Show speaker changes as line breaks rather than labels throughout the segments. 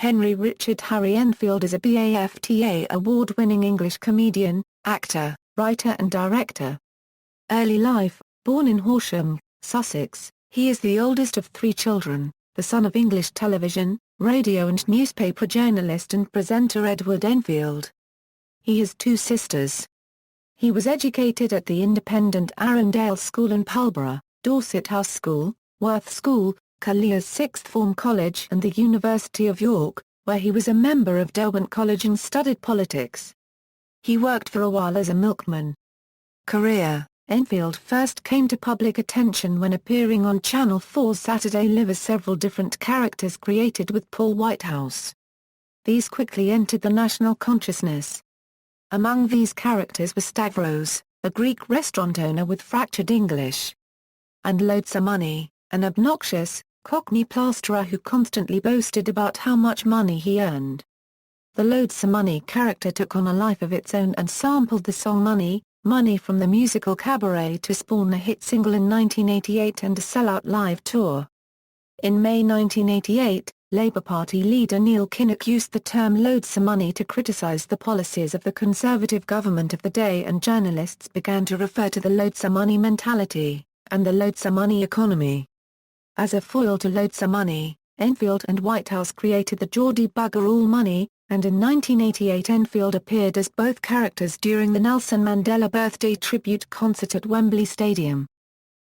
Henry Richard Harry Enfield is a BAFTA award-winning English comedian, actor, writer and director. Early life: born in Horsham, Sussex, he is the oldest of three children, the son of English television, radio and newspaper journalist and presenter Edward Enfield. He has two sisters. He was educated at the independent Arundel School in Pulborough, Dorset House School, Worth School, Collier's Sixth Form College and the University of York, where he was a member of Derwent College and studied politics. He worked for a while as a milkman. Career: Enfield first came to public attention when appearing on Channel 4's Saturday Live as several different characters created with Paul Whitehouse. These quickly entered the national consciousness. Among these characters were Stavros, a Greek restaurant owner with fractured English, and Loads of Money, an obnoxious, Cockney plasterer who constantly boasted about how much money he earned. The Loads of Money character took on a life of its own and sampled the song Money, Money from the musical Cabaret to spawn a hit single in 1988 and a sellout live tour. In May 1988, Labour Party leader Neil Kinnock used the term Loads of Money to criticise the policies of the Conservative government of the day, and journalists began to refer to the Loads of Money mentality, and the Loads of Money economy. As a foil to Loads of Money, Enfield and Whitehouse created the Geordie Bugger All Money, and in 1988 Enfield appeared as both characters during the Nelson Mandela Birthday Tribute concert at Wembley Stadium.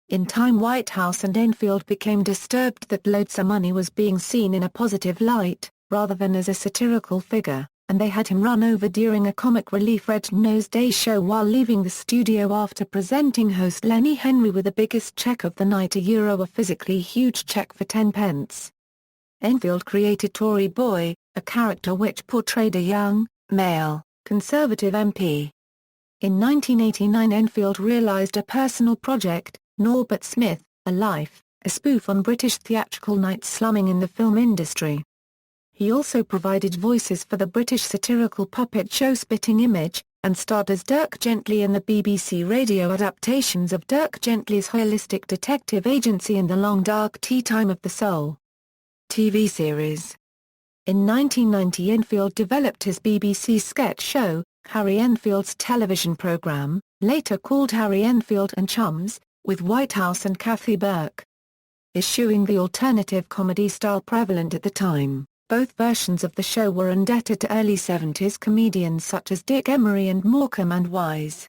In time, Whitehouse and Enfield became disturbed that Loads of Money was being seen in a positive light, rather than as a satirical figure, and they had him run over during a comic relief Red Nose Day show while leaving the studio after presenting host Lenny Henry with the biggest cheque of the night, a physically huge cheque for 10 pence. Enfield created Tory Boy, a character which portrayed a young, male, Conservative MP. In 1989 Enfield realised a personal project, Norbert Smith, A Life, a spoof on British theatrical night slumming in the film industry. He also provided voices for the British satirical puppet show Spitting Image, and starred as Dirk Gently in the BBC radio adaptations of Dirk Gently's holistic detective agency and The Long Dark Tea Time of the Soul TV series. In 1990 Enfield developed his BBC sketch show, Harry Enfield's television programme, later called Harry Enfield and Chums, with Whitehouse and Kathy Burke. Eschewing the alternative comedy style prevalent at the time, both versions of the show were indebted to early 70s comedians such as Dick Emery and Morecambe and Wise.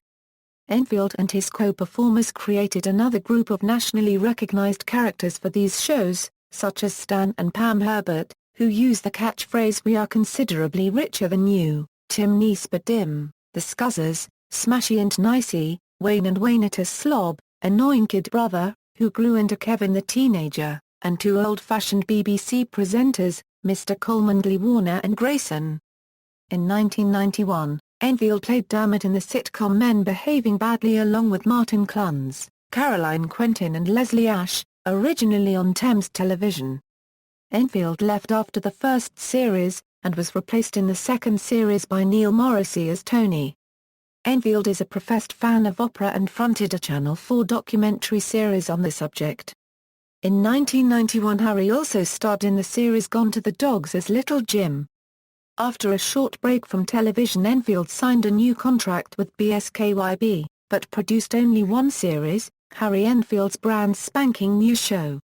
Enfield and his co-performers created another group of nationally recognised characters for these shows, such as Stan and Pam Herbert, who use the catchphrase "We are considerably richer than you," Tim Neesper Dim, the Scuzzers, Smashy and Nicey, Wayne and Waynetus Slob, Annoying Kid Brother, who grew into Kevin the Teenager, and two old-fashioned BBC presenters, Mr. Colmondley Warner and Grayson. In 1991, Enfield played Dermot in the sitcom Men Behaving Badly along with Martin Clunes, Caroline Quentin and Leslie Ash, originally on Thames Television. Enfield left after the first series, and was replaced in the second series by Neil Morrissey as Tony. Enfield is a professed fan of opera and fronted a Channel 4 documentary series on the subject. In 1991 Harry also starred in the series Gone to the Dogs as Little Jim. After a short break from television Enfield signed a new contract with BSKYB, but produced only one series, Harry Enfield's brand spanking new show.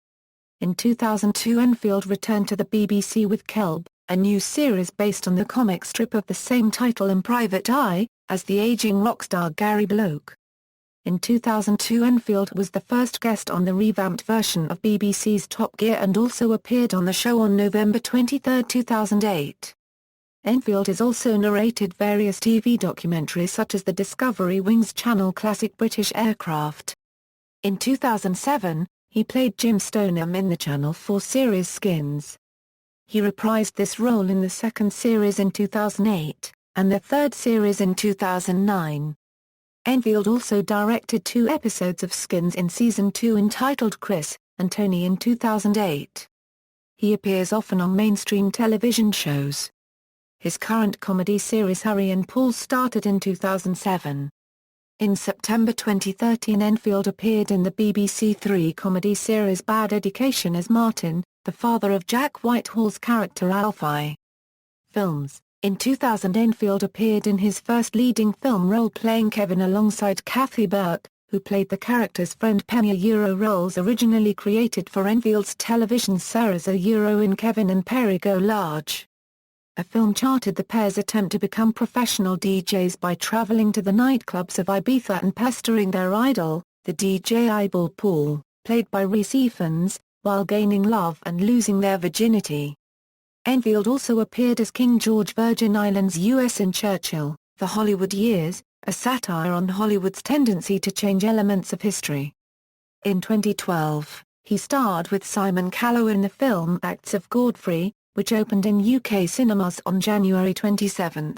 In 2002 Enfield returned to the BBC with Kelb, a new series based on the comic strip of the same title, and Private Eye, as the aging rock star Gary Bloke. In 2002 Enfield was the first guest on the revamped version of BBC's Top Gear and also appeared on the show on November 23, 2008. Enfield has also narrated various TV documentaries such as the Discovery Wings channel classic British Aircraft. In 2007, he played Jim Stoneham in the Channel 4 series Skins. He reprised this role in the second series in 2008, and the third series in 2009. Enfield also directed 2 episodes of Skins in Season 2 entitled Chris and Tony in 2008. He appears often on mainstream television shows. His current comedy series Harry and Paul started in 2007. In September 2013 Enfield appeared in the BBC Three comedy series Bad Education as Martin, the father of Jack Whitehall's character Alfie. films. In 2000, Enfield appeared in his first leading film role playing Kevin alongside Kathy Burke, who played the character's friend Penny. Roles originally created for Enfield's television series in Kevin and Perry Go Large. A film charted the pair's attempt to become professional DJs by traveling to the nightclubs of Ibiza and pestering their idol, the DJ Eyeball Paul, played by Rhys Ifans, while gaining love and losing their virginity. Enfield also appeared as King George Virgin Islands U.S. in Churchill, The Hollywood Years, a satire on Hollywood's tendency to change elements of history. In 2012, he starred with Simon Callow in the film Acts of Godfrey, which opened in UK cinemas on January 27.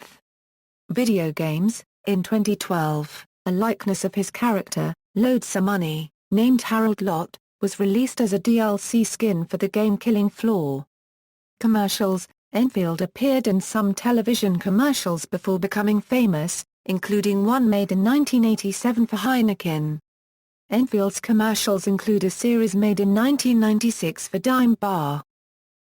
Video games. In 2012, a likeness of his character, Loads of Money, named Harold Lott, was released as a DLC skin for the game Killing Floor. Commercials. Enfield appeared in some television commercials before becoming famous, including one made in 1987 for Heineken. Enfield's commercials include a series made in 1996 for Dime Bar.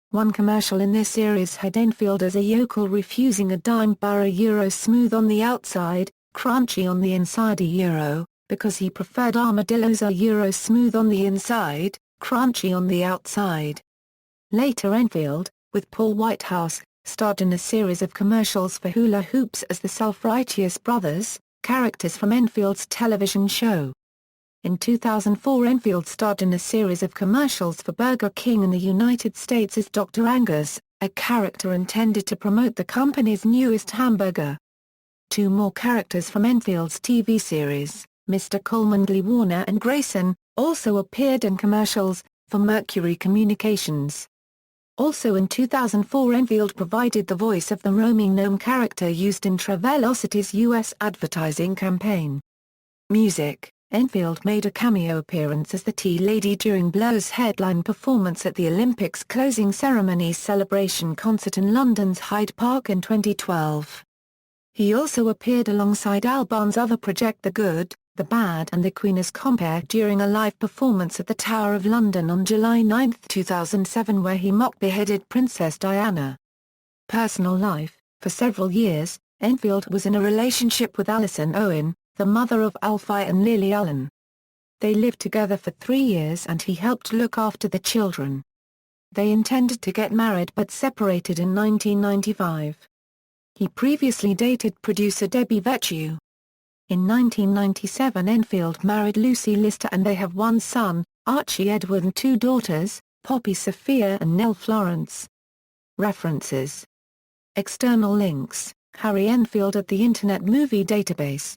One commercial in this series had Enfield as a yokel refusing a dime bar smooth on the outside, crunchy on the inside because he preferred armadillos smooth on the inside, crunchy on the outside. Later Enfield, with Paul Whitehouse, starred in a series of commercials for hula hoops as the Self-Righteous Brothers, characters from Enfield's television show. In 2004 Enfield starred in a series of commercials for Burger King in the United States as Dr. Angus, a character intended to promote the company's newest hamburger. Two more characters from Enfield's TV series, Mr. Coleman, Lee Warner and Grayson, also appeared in commercials, for Mercury Communications. Also in 2004 Enfield provided the voice of the roaming gnome character used in Travelocity's U.S. advertising campaign. Music. Enfield made a cameo appearance as the Tea Lady during Blur's headline performance at the Olympics closing ceremony's celebration concert in London's Hyde Park in 2012. He also appeared alongside Albarn's other project The Good, the Bad and the Queen as Compere during a live performance at the Tower of London on July 9, 2007 where he mock-beheaded Princess Diana. Personal life. For several years, Enfield was in a relationship with Alison Owen, the mother of Alfie and Lily Allen. They lived together for 3 years and he helped look after the children. They intended to get married but separated in 1995. He previously dated producer Debbie Virtue. In 1997 Enfield married Lucy Lister and they have one son, Archie Edward, and 2 daughters, Poppy Sophia and Nell Florence. References. External links. Harry Enfield at the Internet Movie Database.